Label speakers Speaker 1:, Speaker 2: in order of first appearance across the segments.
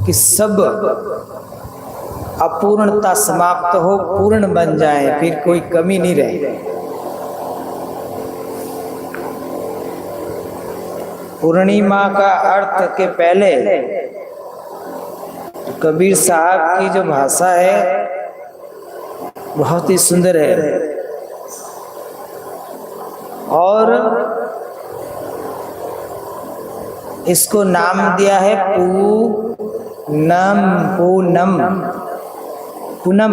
Speaker 1: कि सब अपूर्णता समाप्त हो, पूर्ण बन जाए, फिर कोई कमी नहीं रहे। पूर्णिमा का अर्थ के पहले कबीर साहब की जो भाषा है बहुत ही सुंदर है, और इसको नाम दिया है पूनम। पूनम पूनम,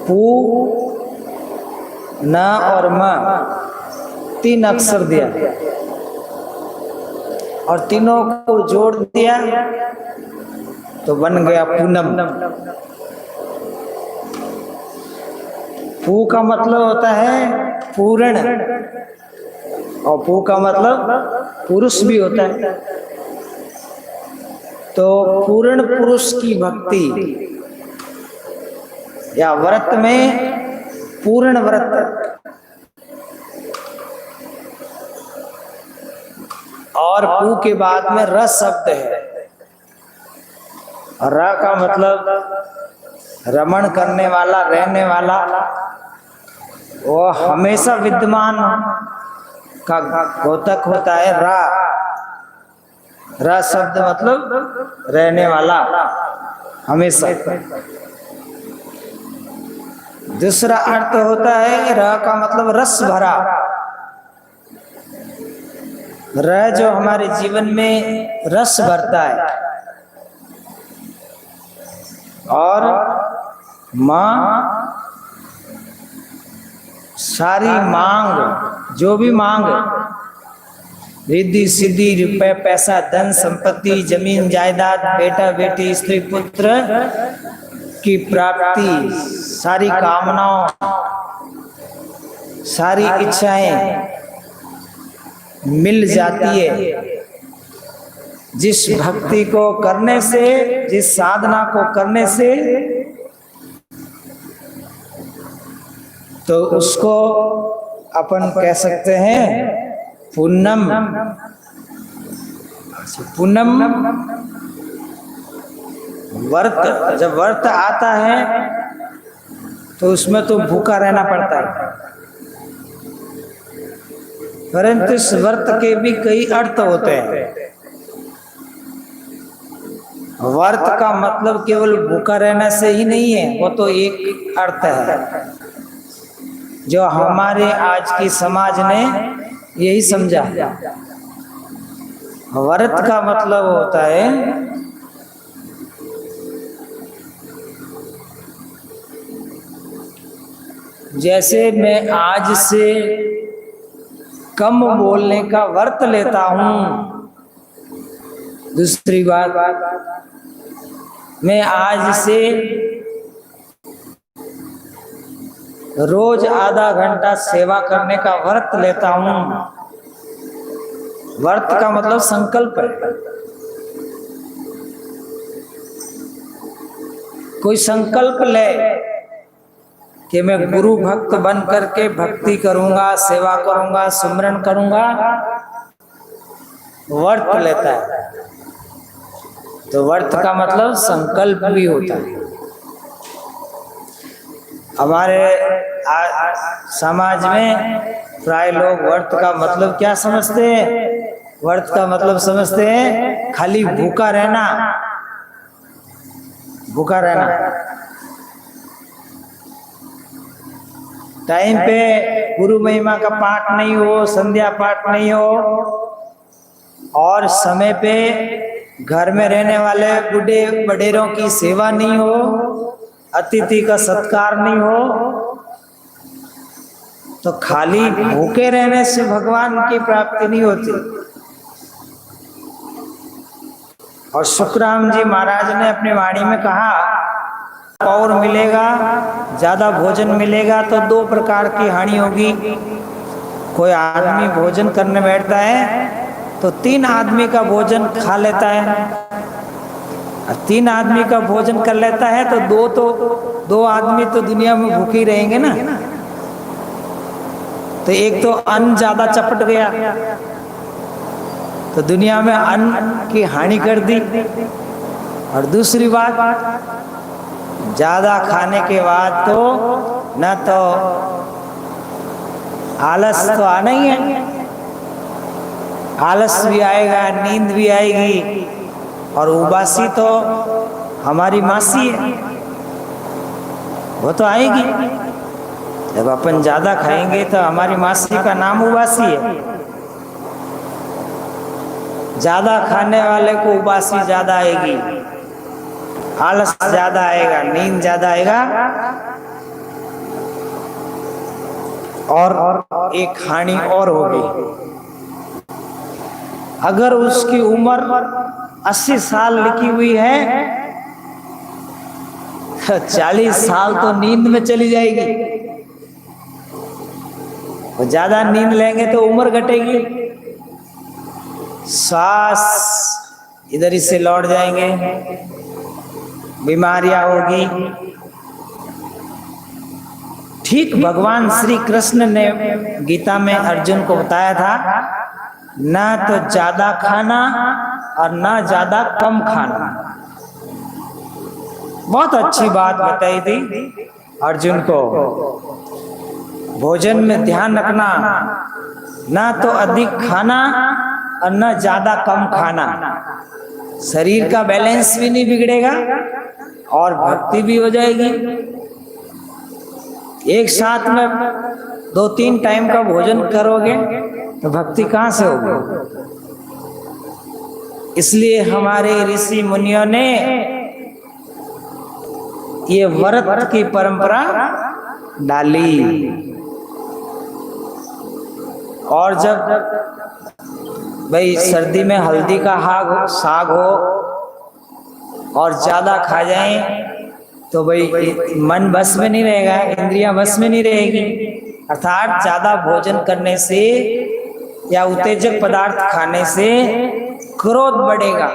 Speaker 1: पू न और म 3 अक्षर दिया और तीनों को जोड़ दिया तो बन गया पूनम। पू का मतलब होता है पूर्ण, और पू का मतलब पुरुष भी होता है। तो पूर्ण पुरुष की भक्ति या व्रत में पूर्ण व्रत, और पू के बाद में र शब्द है। र का मतलब रमण करने वाला, रहने वाला, वो हमेशा विद्यमान का घोतक होता है। रा शब्द मतलब रहने वाला, हमेशा। दूसरा अर्थ होता है र का मतलब रस भरा। र जो हमारे जीवन में रस भरता है, और मां सारी मांग, जो भी मांग, रिद्धि सिद्धि, रुपए पैसा, धन संपत्ति, जमीन जायदाद, बेटा बेटी, स्त्री पुत्र की प्राप्ति, सारी कामनाओं, सारी इच्छाएं मिल जाती है जिस भक्ति को करने से, जिस साधना को करने से। तो उसको अपन कह सकते हैं पूनम। पूनम व्रत, जब व्रत आता है तो उसमें तो भूखा रहना पड़ता है, परंतु इस व्रत के भी कई अर्थ होते हैं। व्रत का मतलब केवल भूखा रहना से ही नहीं है, वो तो एक अर्थ है जो हमारे आज की समाज ने यही समझा। व्रत का मतलब होता है जैसे मैं आज से कम बोलने का व्रत लेता हूं। दूसरी बात, मैं आज से रोज आधा घंटा सेवा करने का व्रत लेता हूं। व्रत का मतलब संकल्प है। कोई संकल्प ले कि मैं गुरु भक्त बन करके भक्ति करूंगा, सेवा करूंगा, सुमरन करूंगा, व्रत लेता है। तो व्रत का मतलब संकल्प भी होता है। हमारे समाज में प्राय लोग व्रत का मतलब क्या समझते हैं? व्रत का मतलब समझते हैं खाली भूखा रहना, भूखा रहना। टाइम पे गुरु महिमा का पाठ नहीं हो, संध्या पाठ नहीं हो, और समय पे घर में रहने वाले बूढ़े बड़ेरों की सेवा नहीं हो, अतिथि का सत्कार नहीं हो, तो खाली भूखे रहने से भगवान की प्राप्ति नहीं होती। और सुखराम जी महाराज ने अपनी वाणी में कहा, और मिलेगा, ज्यादा भोजन मिलेगा तो 2 प्रकार की हानि होगी। कोई आदमी भोजन करने बैठता है तो 3 आदमी का भोजन खा लेता है, और 3 आदमी का भोजन कर लेता है तो 2 आदमी तो दुनिया में भूखे ही रहेंगे ना। तो एक तो अन्न ज्यादा चपट गया, तो दुनिया में अन्न की हानि कर दी। और दूसरी बात, ज्यादा खाने के बाद तो न तो आलस तो आना ही है, आलस भी आएगा, नींद भी आएगी, और उबासी तो हमारी मासी है, वो तो आएगी। जब अपन ज्यादा खाएंगे तो हमारी मासी का नाम उबासी है। ज्यादा खाने वाले को उबासी ज्यादा आएगी, आलस ज्यादा आएगा, नींद ज्यादा आएगा। और एक हानि और होगी, अगर उसकी उम्र 80 साल लिखी हुई है तो 40 साल तो नींद में चली जाएगी। वो ज्यादा नींद लेंगे तो उम्र घटेगी, श्वास इधर ही से लौट जाएंगे, बीमारियां होगी। ठीक भगवान श्री कृष्ण ने गीता में अर्जुन को बताया था, ना तो ज्यादा खाना और ना ज्यादा कम खाना। बहुत अच्छी बात बताई थी अर्जुन को। भोजन में ध्यान रखना, ना तो अधिक खाना और ना ज्यादा कम खाना। शरीर का बैलेंस भी नहीं बिगड़ेगा और भक्ति भी हो जाएगी। एक साथ में 2-3 टाइम का भोजन करोगे तो भक्ति कहाँ से होगी। इसलिए हमारे ऋषि मुनियों ने ये व्रत की परंपरा डाली। और जब भाई सर्दी में हल्दी का साग हो और ज्यादा खा जाएं तो भाई मन बस में नहीं रहेगा, इंद्रियां बस में नहीं रहेगी। अर्थात ज्यादा भोजन करने से या उत्तेजक पदार्थ खाने से क्रोध बढ़ेगा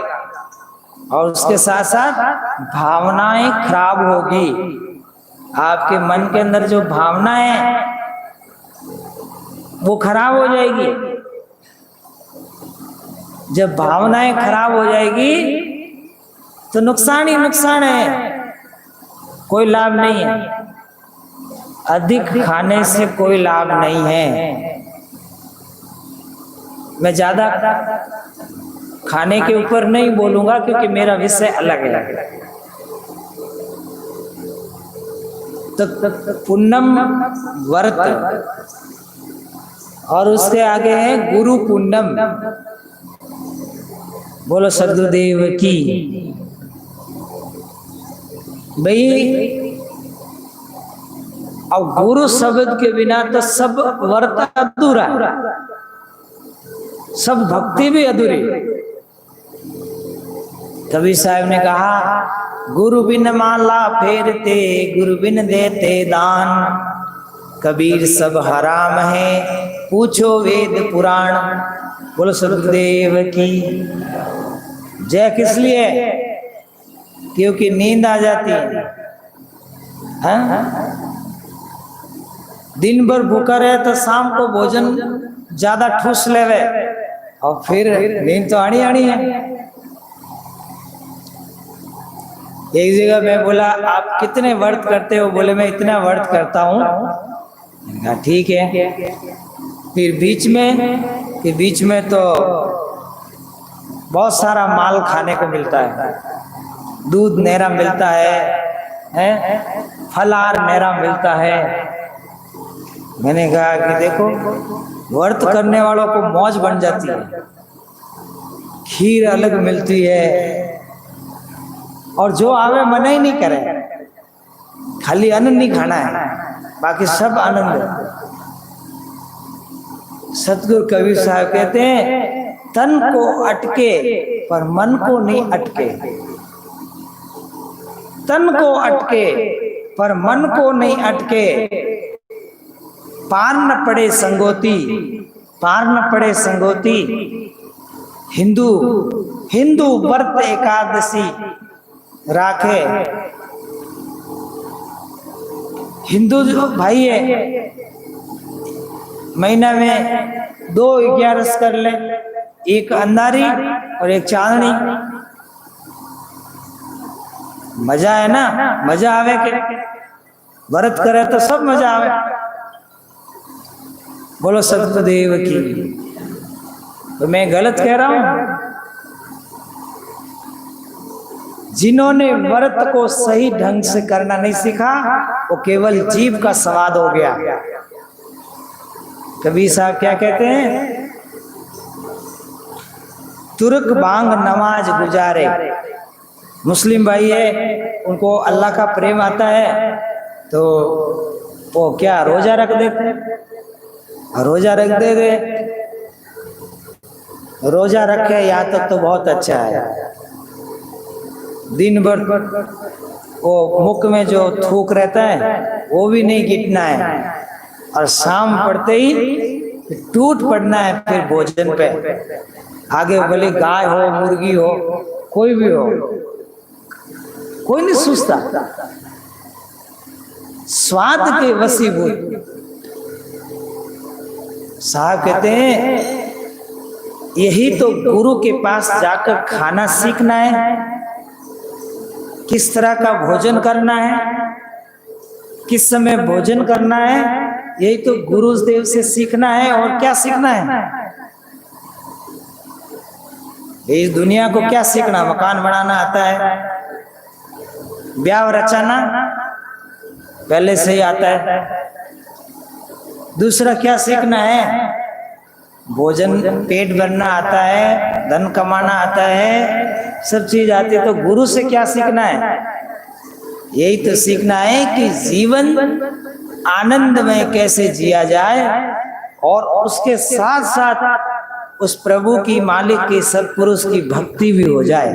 Speaker 1: और उसके साथ साथ भावनाएं खराब होगी। आपके मन के अंदर जो भावना है वो खराब हो जाएगी। जब भावनाएं खराब हो जाएगी तो नुकसान ही नुकसान है, कोई लाभ नहीं है। अधिक खाने से कोई लाभ नहीं है। मैं ज्यादा खाने के ऊपर नहीं बोलूंगा क्योंकि मेरा विषय अलग है। तो पुण्यम व्रत और उसके आगे है गुरु पुण्यम। बोलो सद्गुरुदेव की। भाई अब गुरु शब्द के बिना तो सब व्रत अधूरा, सब भक्ति भी अधूरी। कबीर साहब ने कहा, गुरु बिन माला फेरते, गुरु बिन देते दान। कबीर सब हराम है, पूछो वेद पुराण। बोलो सद्गुरुदेव की जय। किस लिए? क्योंकि नींद आ जाती है। दिन भर भूखा रहे तो शाम को भोजन ज्यादा ठूस लेवे और फिर नींद तो आनी आनी है। एक जगह मैं बोला, आप कितने व्रत करते हो? बोले मैं इतना व्रत करता हूँ। ठीक है। फिर बीच में तो बहुत सारा माल खाने को मिलता है, दूध नेरा मिलता है, फलार नेरा मिलता है। मैंने कहा कि देखो, व्रत करने वालों को मौज बन जाती है, खीर अलग मिलती है और जो आवे मना ही नहीं करे, खाली अन्न नहीं खाना है, बाकी सब आनंद है। सतगुरु कबीर साहब कहते हैं, तन को अटके पर मन को नहीं अटके। तन को अटके पर मन को नहीं अटके। पार न पड़े संगोती, पार न पड़े संगोती। हिंदू व्रत एकादशी राखे। हिंदू जो भाई है, महीना में 2 11 कर ले, एक अंधारी और एक चांदनी। मजा है ना, मजा आवे के व्रत करे तो सब मजा आवे। बोलो सतगुरुदेव की। तो मैं गलत कह रहा हूं? जिन्होंने व्रत को सही ढंग से करना नहीं सीखा वो केवल जीभ का स्वाद हो गया। कबीर साहब क्या कहते हैं? तुर्क बांग नमाज गुजारे। मुस्लिम भाई है, उनको अल्लाह का प्रेम आता है तो वो क्या रोजा रख देते हैं? रोजा रख दे, रोजा रखे यहाँ तक तो बहुत अच्छा है। दिन भर वो मुख में जो थूक रहता है वो भी नहीं गिटना है, और शाम पड़ते ही टूट पड़ना है फिर भोजन पे। आगे भले गाय हो, मुर्गी हो, कोई भी हो, कोई नहीं सोचता। स्वाद के वशीभूत। साहब कहते हैं यही तो गुरु के पास जाकर खाना सीखना है, किस तरह का भोजन करना है, किस समय भोजन करना है, यही तो गुरुदेव से सीखना है। और क्या सीखना है? इस दुनिया को क्या सीखना? मकान बनाना आता है, ब्याह रचाना पहले से ही आता है। दूसरा क्या सीखना है? भोजन, पेट भरना आता है, धन कमाना आता है, सब चीज आती है। तो गुरु से क्या सीखना है? यही तो सीखना है कि जीवन आनंदमय कैसे जिया जाए, और उसके साथ साथ उस प्रभु की, मालिक की, सत्पुरुष की भक्ति भी हो जाए।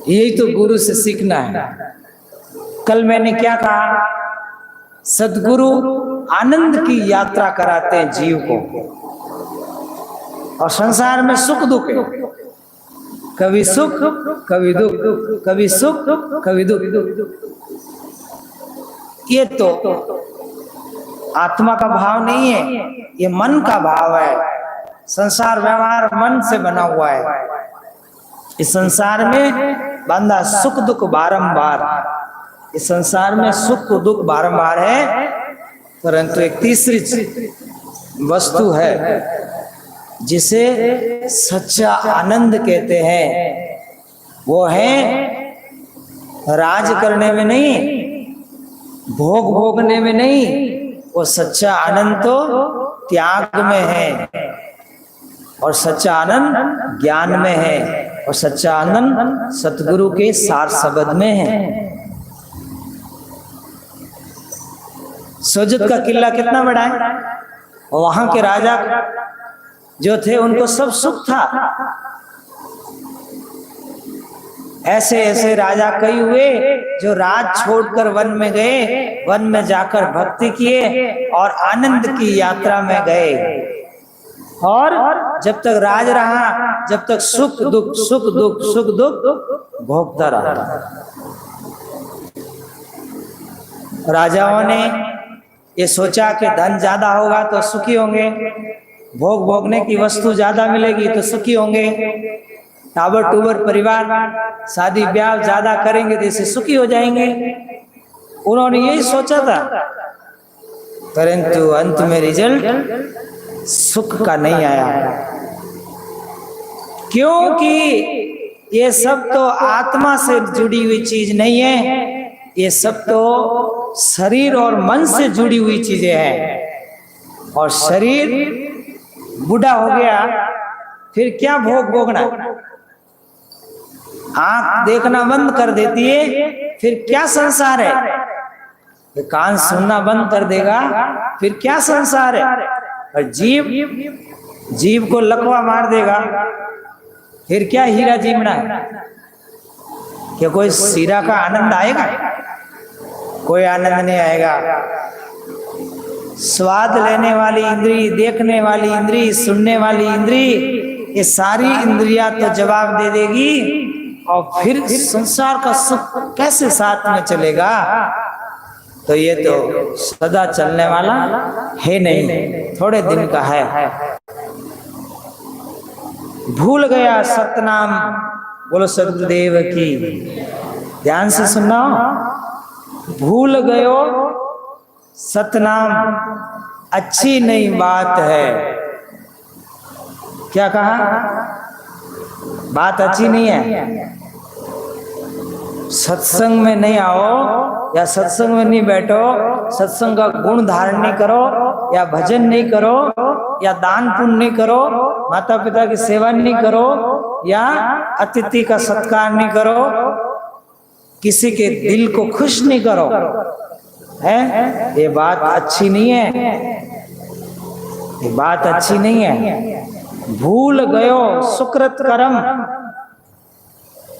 Speaker 1: यही तो गुरु से सीखना है। कल मैंने क्या कहा? सद्गुरु आनंद की यात्रा कराते हैं जीव को, और संसार में सुख दुख, कभी सुख कभी दुख, कभी सुख कभी दुख। ये तो आत्मा का भाव नहीं है, ये मन का भाव है। संसार व्यवहार मन से बना हुआ है। इस संसार में बंदा सुख दुख बारंबार, इस संसार में सुख दुख बारंबार है, परंतु एक तीसरी वस्तु है जिसे सच्चा आनंद कहते हैं। वो है राज करने में नहीं, भोग भोगने में नहीं, वो सच्चा आनंद तो त्याग में है, और सच्चा आनंद ज्ञान में है, और सच्चा आनंद सतगुरु के सार शब्द में है। सोजत का किला कितना बड़ा है, और वहां के राजा जो थे उनको सब सुख था। ऐसे ऐसे राजा कई हुए जो राज छोड़कर वन में गए, वन में जाकर भक्ति किए और आनंद की यात्रा में गए। और जब तक राज रहा, जब तक सुख दुख सुख दुख सुख दुख भोगता रहा। राजाओं ने ये सोचा कि धन ज्यादा होगा तो सुखी होंगे, भोग भोगने की वस्तु ज्यादा मिलेगी तो सुखी होंगे, टाबर टूबर परिवार, शादी ब्याह ज्यादा करेंगे तो इससे सुखी हो जाएंगे। उन्होंने यही सोचा था, परंतु अंत में रिजल्ट सुख का नहीं आया, क्योंकि ये सब तो आत्मा से जुड़ी हुई चीज नहीं है, ये सब तो शरीर और मन से जुड़ी हुई चीजें हैं। और शरीर बूढ़ा हो गया फिर क्या भोग भोगना? आंख देखना बंद कर देती है फिर क्या संसार है? कान सुनना बंद कर देगा फिर क्या संसार है? और जीव को लकवा मार देगा फिर क्या हीरा जीवना है? क्या कोई हीरा का आनंद आएगा? कोई आनंद नहीं आएगा। स्वाद लेने वाली इंद्री, देखने वाली इंद्री, सुनने वाली इंद्री, ये सारी इंद्रियां तो जवाब दे देगी, और फिर संसार का सुख कैसे साथ में चलेगा? तो ये तो सदा चलने वाला है नहीं, थोड़े दिन का है। भूल गया सतनाम। बोलो सतगुरुदेव की। ध्यान से सुनना। भूल गयो सतनाम, अच्छी नहीं बात है। क्या कहा? बात अच्छी नहीं है। सत्संग में नहीं आओ या सत्संग में नहीं बैठो, सत्संग का गुण धारण नहीं करो, या भजन नहीं करो, या दान पुण्य नहीं करो, माता पिता की सेवा नहीं करो, या अतिथि का सत्कार नहीं करो, किसी के दिल को खुश नहीं करो, है? ये बात अच्छी नहीं है। ये बात अच्छी नहीं है। भूल गयो सुकृत कर्म,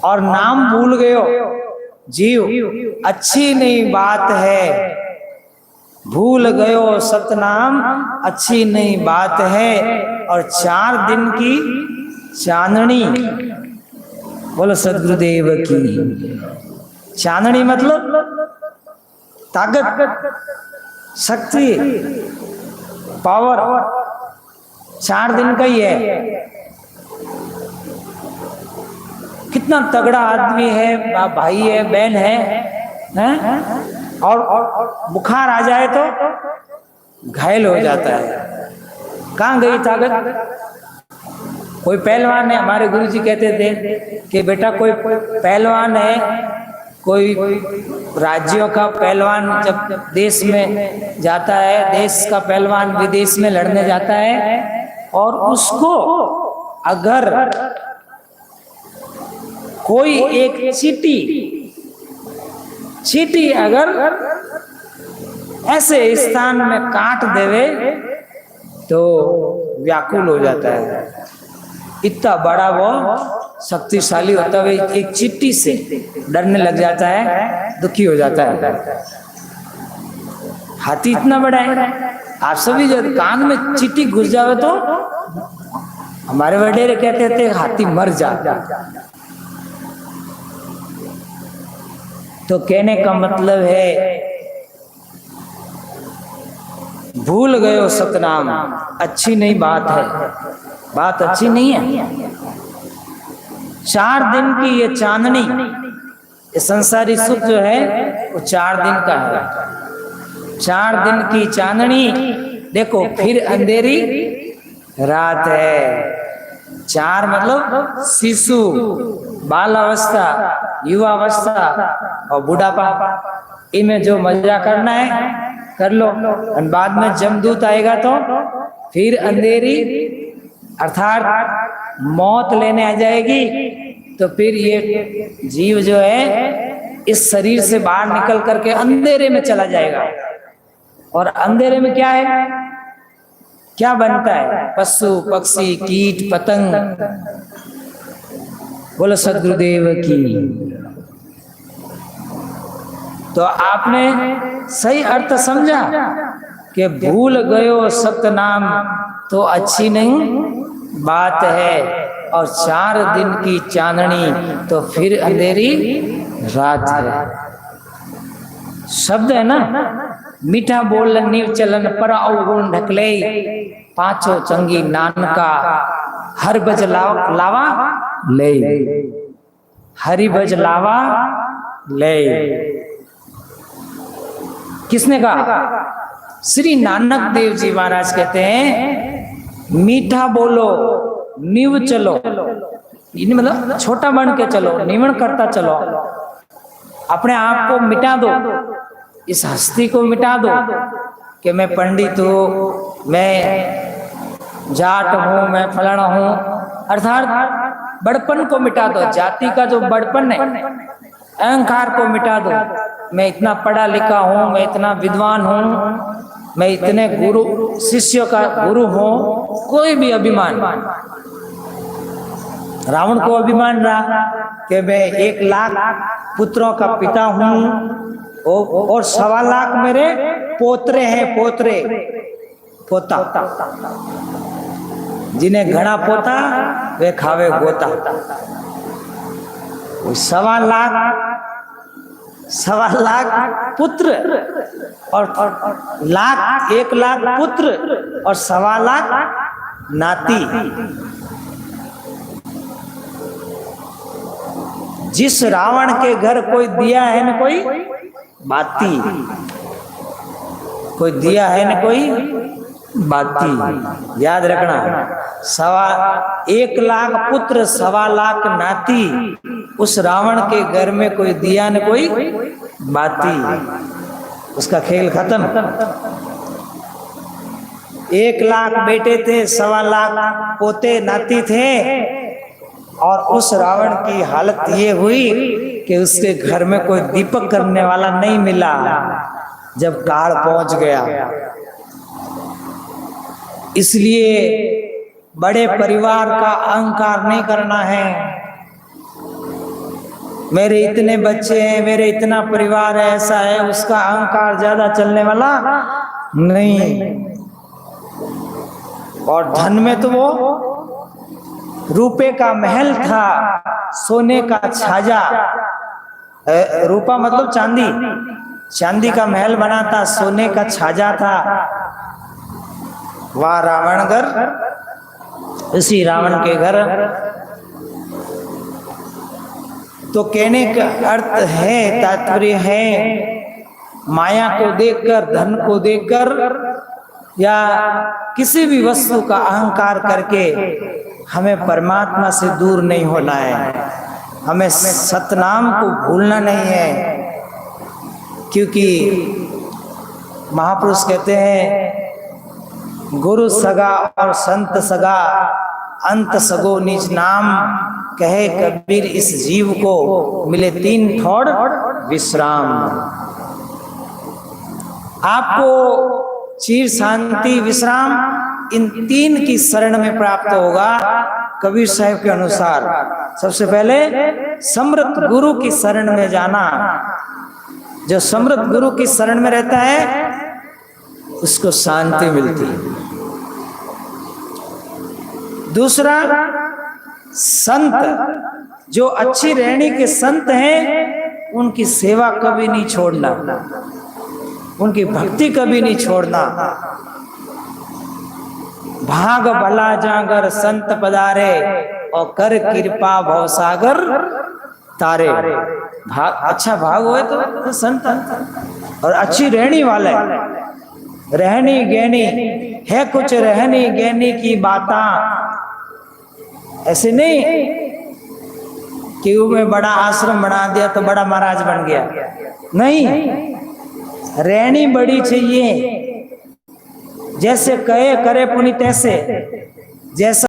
Speaker 1: और नाम भूल गयो जीव, अच्छी नहीं बात है। भूल गयो सतनाम, अच्छी नहीं बात है। और 4 दिन की चांदनी। बोलो सदगुरुदेव की। चांदनी मतलब ताकत, शक्ति, पावर। 4 दिन का ही है। कितना तगड़ा आदमी है, भाई है, बहन है? और बुखार आ जाए तो घायल हो जाता है। कहाँ गई ताकत? कोई पहलवान है, हमारे गुरुजी कहते थे कि बेटा कोई पहलवान है, कोई राज्यों का पहलवान जब देश में जाता है, देश का पहलवान विदेश में लड़ने जाता है, और उसको अगर कोई एक चींटी अगर ऐसे स्थान में काट देवे तो व्याकुल हो जाता है। इतना बड़ा वो शक्तिशाली होता है, एक चींटी से डरने लग जाता है, दुखी हो जाता है। हाथी इतना बड़ा है। आप सभी जब कान में चींटी घुस जावे तो हमारे वडेरे कहते थे हाथी मर जाता। तो कहने का मतलब है भूल गयो सतनाम, अच्छी नहीं बात है, बात अच्छी नहीं है। 4 दिन की ये चांदनी, ये संसारी सुख जो है वो 4 दिन का है। 4 दिन की चांदनी देखो, फिर अंधेरी रात है। 4 मतलब शिशु, बाल अवस्था, युवा अवस्था और बुढ़ापा। इनमें जो मजा करना है कर लो, और बाद में जमदूत आएगा तो फिर अंधेरी अर्थात मौत लेने आ जाएगी। तो फिर ये जीव जो है इस शरीर से बाहर निकल करके अंधेरे में चला जाएगा। और अंधेरे में क्या है, क्या बनता है? पशु पक्षी कीट पतंग। बोलो सदगुरुदेव की। तो आपने सही अर्थ समझा कि भूल गयो सतनाम तो अच्छी नहीं बात है, और 4 दिन की चांदनी तो फिर अंधेरी रात है। शब्द है ना, मीठा बोलन नीव चलन पर अवगुण ढकले, पांचों चंगी नानका हर बज लावा ले, हरि बज लावा ले। किसने कहा? श्री नानक देव जी महाराज कहते हैं मीठा बोलो नीव चलो, मतलब छोटा बन के चलो, निवण करता चलो, अपने आप को मिटा दो, इस हस्ती को मिटा दो कि मैं पंडित हूँ, मैं जाट हूँ, मैं फलाना हूँ, अर्थात बड़पन को मिटा दो। जाति का जो बड़पन है, अहंकार को मिटा दो। मैं इतना पढ़ा लिखा हूँ, मैं इतना विद्वान हूँ, मैं इतने गुरु शिष्यों का गुरु हूँ, कोई भी अभिमान। रावण को अभिमान रहा कि मैं 1 लाख पुत्रों का पिता हूँ और 1.25 लाख मेरे पोतरे हैं, पोता। जिन्हें घना पोता वे खावे गोता। 1.25 लाख पुत्र और 1 लाख पुत्र और 1.25 लाख नाती। जिस रावण के घर कोई दिया है न कोई बाती, कोई दिया है न कोई बाती, याद रखना। 1,00,000 पुत्र 1,00,000 नाती, उस रावण के घर में कोई दिया न कोई बाती, उसका खेल खत्म। 1,00,000 बेटे थे, 1,25,000 पोते नाती थे, और उस रावण की हालत ये हुई कि उसके घर में कोई दीपक करने वाला नहीं मिला जब काल पहुंच गया। इसलिए बड़े परिवार का अहंकार नहीं करना है। मेरे इतने बच्चे हैं, मेरे इतना परिवार है, ऐसा है, उसका अहंकार ज्यादा चलने वाला नहीं। और धन में तो वो रूपे का महल था, सोने का छाजा, रूपा मतलब चांदी, चांदी का महल बना था, सोने का छाजा था। वह रावण घर, इसी रावण के घर। तो कहने का अर्थ है, तात्पर्य है, माया को देखकर, धन को देखकर या किसी भी वस्तु का अहंकार करके हमें परमात्मा से दूर नहीं होना है, हमें सतनाम को भूलना नहीं है। क्योंकि महापुरुष कहते हैं, गुरु सगा और संत सगा, अंत सगो निज नाम, कहे कबीर इस जीव को, मिले 3 ठौर विश्राम। आपको चीर शांति विश्राम इन 3 की शरण में प्राप्त होगा। कबीर साहब के अनुसार सबसे पहले समृत गुरु की शरण में जाना। जो समृत गुरु की शरण में रहता है उसको शांति मिलती है। दूसरा, संत, जो अच्छी रहनी के संत हैं, उनकी सेवा कभी नहीं छोड़ना, उनकी भक्ति कभी नहीं छोड़ना। भाग भला जागर संत पधारे, और कर कृपा भवसागर तारे। भाग अच्छा भाग होए तो संत, और अच्छी रहनी वाले, रहनी गहनी है, कुछ रहनी गहनी की बाता। ऐसे नहीं कि मैं बड़ा आश्रम बना दिया तो बड़ा महाराज बन गया, नहीं, रहनी बड़ी चाहिए। जैसे कहे करे पुनि तैसे, जैसा